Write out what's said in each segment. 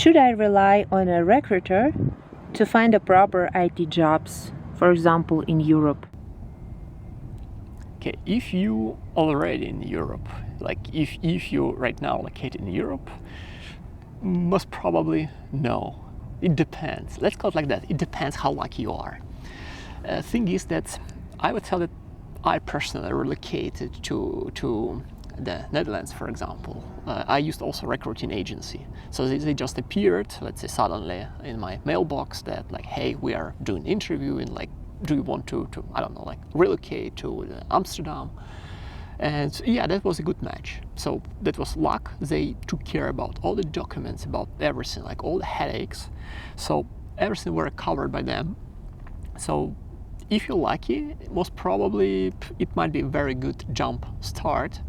Should I rely on a recruiter to find the proper IT jobs, for example, in Europe? Okay, if you already in Europe, like if you right now located in Europe, most probably no. It depends. Let's call it like that. It depends how lucky you are. Thing is that I would tell that I personally relocated to the Netherlands, for example. I used also recruiting agency. So they just appeared, let's say suddenly in my mailbox that like, hey, we are doing interview and like, do you want to I don't know, like relocate to Amsterdam? And yeah, that was a good match. So that was luck. They took care about all the documents, about everything, like all the headaches. So everything were covered by them. So if you're lucky, most probably it might be a very good jump start.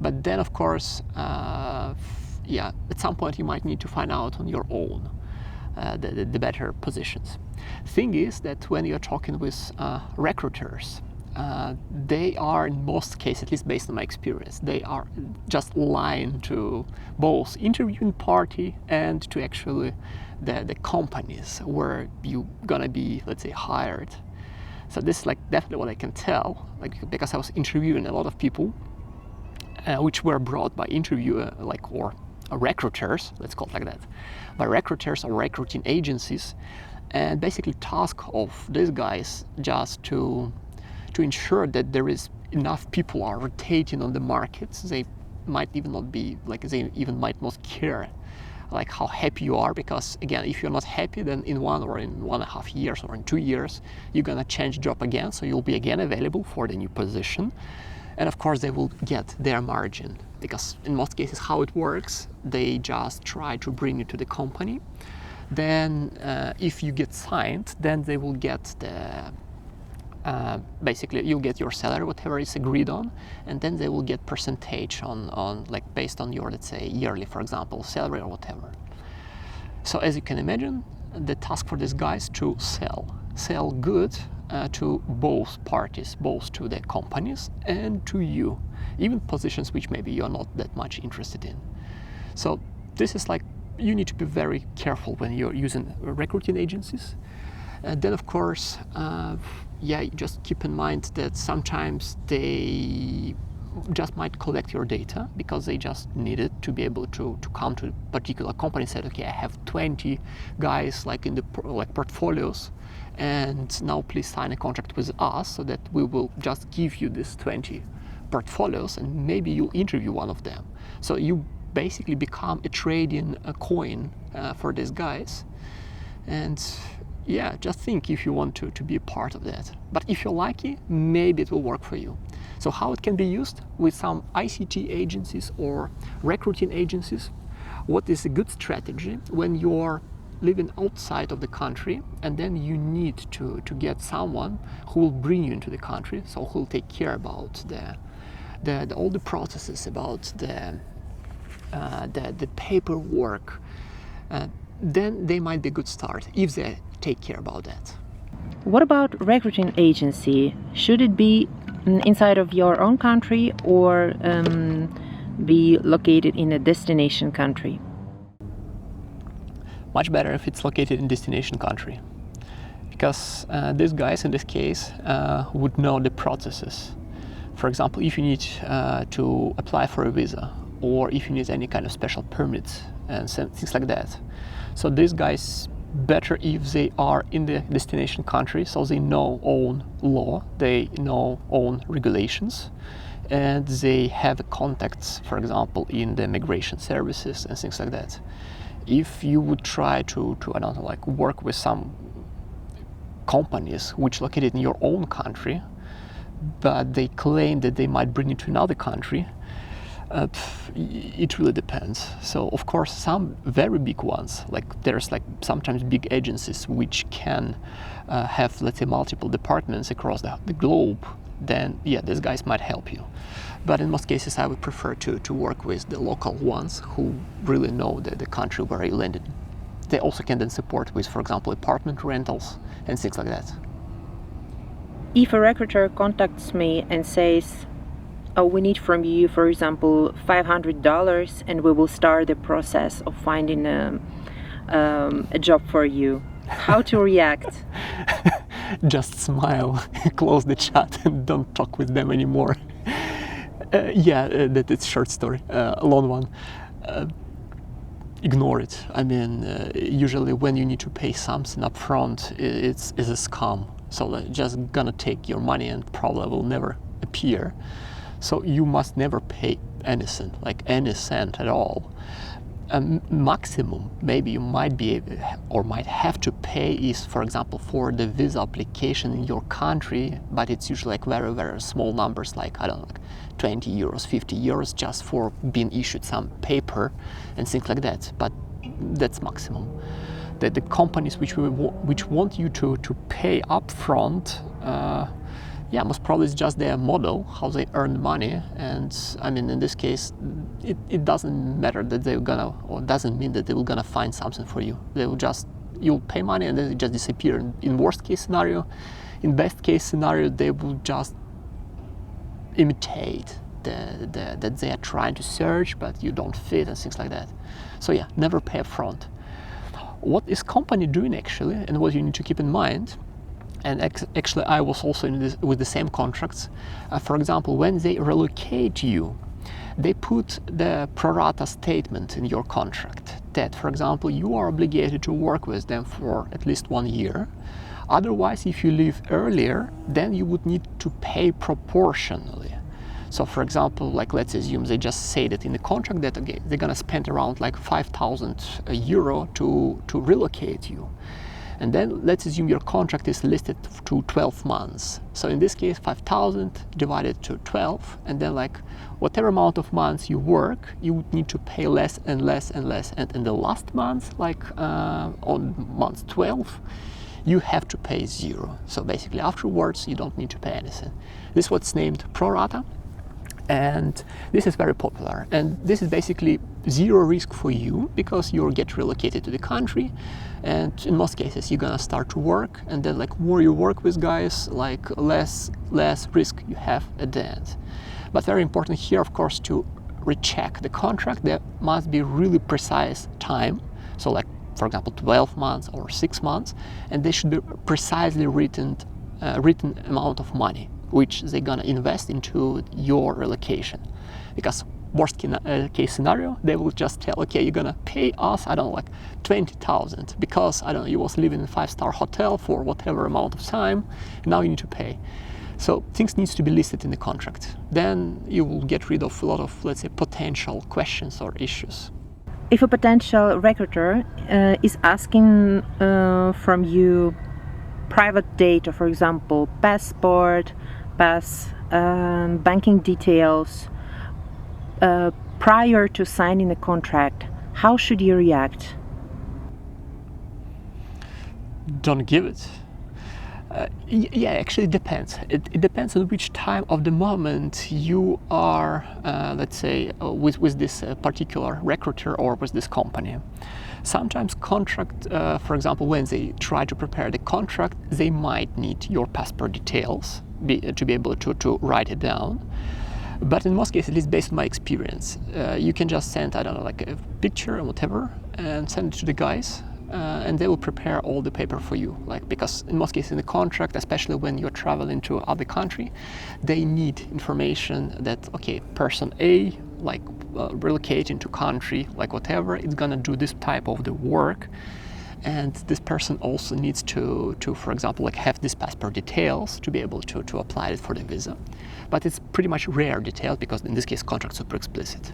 But then of course, yeah, at some point you might need to find out on your own the better positions. Thing is that when you're talking with recruiters, they are in most cases, at least based on my experience, they are just lying to both interviewing party and to actually the companies where you're gonna be, let's say, hired. So this is like definitely what I can tell, like because I was interviewing a lot of people, which were brought by or recruiters, let's call it like that, by recruiters or recruiting agencies, and basically task of these guys just to ensure that there is enough people are rotating on the markets. They might even not be, like they even might not care like how happy you are, because again, if you're not happy, then in 1 or in 1.5 years or in 2 years, you're gonna change job again, so you'll be again available for the new position. And of course they will get their margin, because in most cases how it works, they just try to bring you to the company. Then if you get signed, then they will get the basically you'll get your salary, whatever is agreed on, and then they will get percentage on like based on your, let's say, yearly, for example, salary or whatever. So as you can imagine, the task for these guys to sell good to both parties, both to the companies and to you, even positions which maybe you're not that much interested in. So this is like, you need to be very careful when you're using recruiting agencies. Then of course, yeah, just keep in mind that sometimes they just might collect your data because they just need it to be able to come to a particular company and say, okay, I have 20 guys like in the portfolios, and now please sign a contract with us so that we will just give you these 20 portfolios and maybe you'll interview one of them. So you basically become a trading coin for these guys. And yeah, just think if you want to be a part of that. But if you're lucky, maybe it will work for you. So how it can be used with some ICT agencies or recruiting agencies? What is a good strategy when you're living outside of the country and then you need to get someone who will bring you into the country, so who will take care about all the processes, about the paperwork, then they might be a good start if they take care about that. What about recruiting agency? Should it be inside of your own country or be located in a destination country? Much better if it's located in destination country, because these guys in this case would know the processes. For example, if you need to apply for a visa, or if you need any kind of special permits and things like that. So these guys, better if they are in the destination country, so they know own law, they know own regulations, and they have contacts, for example, in the migration services and things like that. If you would try to I don't know, like work with some companies which are located in your own country, but they claim that they might bring you to another country, it really depends. So of course some very big ones, like there's like sometimes big agencies which can have, let's say, multiple departments across the globe, then yeah, these guys might help you. But in most cases I would prefer to work with the local ones who really know the country where you landed. They also can then support with, for example, apartment rentals and things like that. If a recruiter contacts me and says, oh, we need from you, for example, $500, and we will start the process of finding a job for you, how to react? Just smile, close the chat, and don't talk with them anymore. That's a short story, a long one. Ignore it. I mean, usually when you need to pay something upfront, it's a scam. So they're just gonna take your money and probably will never appear. So you must never pay anything, like any cent at all. Maximum maybe you might be able, or might have to pay is, for example, for the visa application in your country, but it's usually like very, very small numbers, like, I don't know, like 20 euros, 50 euros, just for being issued some paper and things like that. But that's maximum. The companies which want you to pay upfront, most probably it's just their model, how they earn money. And I mean, in this case, it doesn't matter that they're gonna, or doesn't mean that they will gonna find something for you. They will just, you'll pay money and then it just disappear. In worst case scenario, in best case scenario, they will just imitate that they are trying to search, but you don't fit and things like that. So yeah, never pay upfront. What is company doing actually, and what you need to keep in mind, and actually I was also in this with the same contracts. For example, when they relocate you, they put the pro-rata statement in your contract that, for example, you are obligated to work with them for at least 1 year. Otherwise, if you leave earlier, then you would need to pay proportionally. So for example, like, let's assume they just say that in the contract that, okay, they're gonna spend around like 5,000 euro to relocate you. And then let's assume your contract is listed to 12 months. So in this case, 5,000 divided to 12, and then like whatever amount of months you work, you would need to pay less and less and less. And in the last month, like on month 12, you have to pay 0. So basically afterwards, you don't need to pay anything. This is what's named pro-rata. And this is very popular, and this is basically 0 risk for you because you'll get relocated to the country, and in most cases you're gonna start to work, and then like more you work with guys, like less risk you have at the end. But very important here, of course, to recheck the contract. There must be really precise time, so like, for example, 12 months or 6 months, and they should be precisely written amount of money which they're gonna invest into your relocation. Because worst case scenario, they will just tell, okay, you're gonna pay us, I don't know, like 20,000 because, I don't know, you was living in a 5-star hotel for whatever amount of time, and now you need to pay. So things needs to be listed in the contract. Then you will get rid of a lot of, let's say, potential questions or issues. If a potential recruiter is asking from you private data, for example, passport, banking details, prior to signing the contract, how should you react? Don't give it. Actually it depends. It depends on which time of the moment you are, let's say, with this particular recruiter or with this company. Sometimes contract, for example, when they try to prepare the contract, they might need your passport details to be able to write it down. But in most cases, at least based on my experience, you can just send, I don't know, like a picture or whatever, and send it to the guys, and they will prepare all the paper for you. Like, because in most cases in the contract, especially when you're traveling to other country, they need information that, okay, person A, like relocating to country, like whatever, it's gonna do this type of the work. And this person also needs to, for example, like have this passport details to be able to apply it for the visa. But it's pretty much rare detail because in this case, contract's super explicit.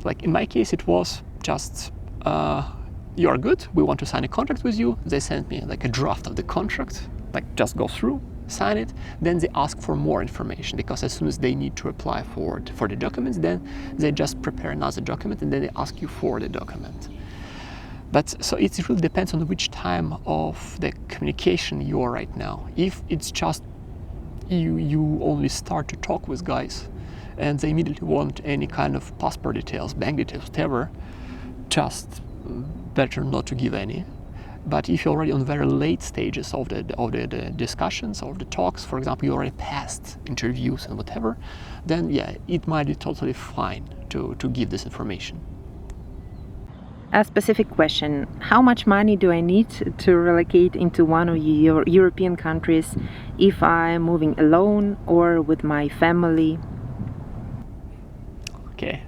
Like in my case, it was just, you are good, we want to sign a contract with you. They sent me like a draft of the contract, like just go through, sign it. Then they ask for more information because as soon as they need to apply for the documents, then they just prepare another document and then they ask you for the document. But so it really depends on which time of the communication you are right now. If it's just you only start to talk with guys and they immediately want any kind of passport details, bank details, whatever, just better not to give any. But if you're already on very late stages of the discussions, of the talks, for example, you already passed interviews and whatever, then yeah, it might be totally fine to give this information. A specific question: how much money do I need to relocate into one of your European countries if I'm moving alone or with my family? Okay,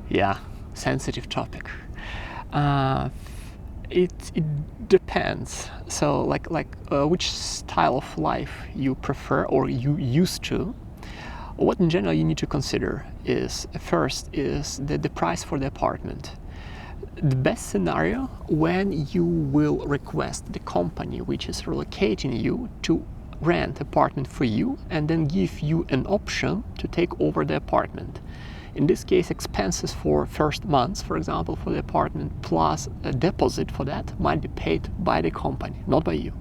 yeah, sensitive topic. It depends. So which style of life you prefer or you used to. What in general you need to consider is first is the price for the apartment. The best scenario when you will request the company which is relocating you to rent apartment for you and then give you an option to take over the apartment. In this case, expenses for first months, for example, for the apartment plus a deposit for that might be paid by the company, not by you.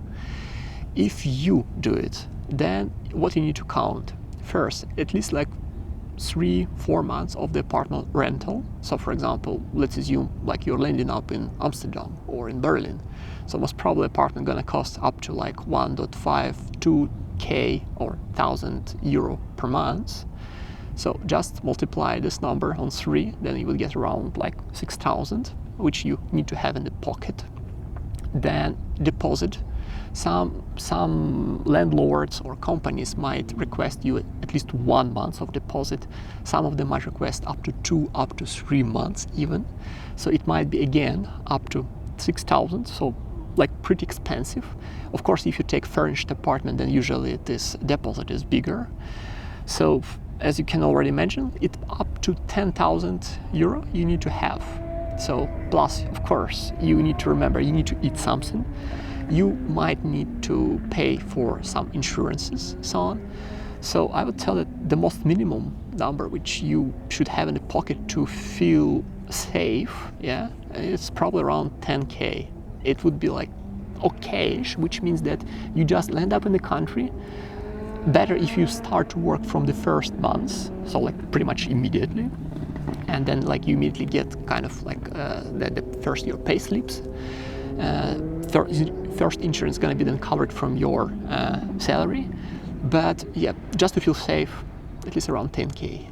If you do it, then what you need to count first, at least like 3-4 months of the apartment rental. So for example, let's assume like you're landing up in Amsterdam or in Berlin. So most probably apartment gonna cost up to like 1.5, 2K or 1,000 euro per month. So just multiply this number on 3, then you will get around like 6,000, which you need to have in the pocket. Then deposit. Some landlords or companies might request you at least 1 month of deposit. Some of them might request up to 2, up to 3 months even. So it might be again up to 6,000. So like pretty expensive. Of course, if you take furnished apartment, then usually this deposit is bigger. So as you can already imagine, it's up to 10,000 euro you need to have. So plus, of course, you need to remember you need to eat something. You might need to pay for some insurances, so on. So I would tell that the most minimum number which you should have in the pocket to feel safe, yeah, it's probably around 10K. It would be like okay-ish, which means that you just land up in the country. Better if you start to work from the first months, so like pretty much immediately, and then like you immediately get kind of like the first your pay slips. First insurance is going to be then covered from your salary, but yeah, just to feel safe, at least around 10K.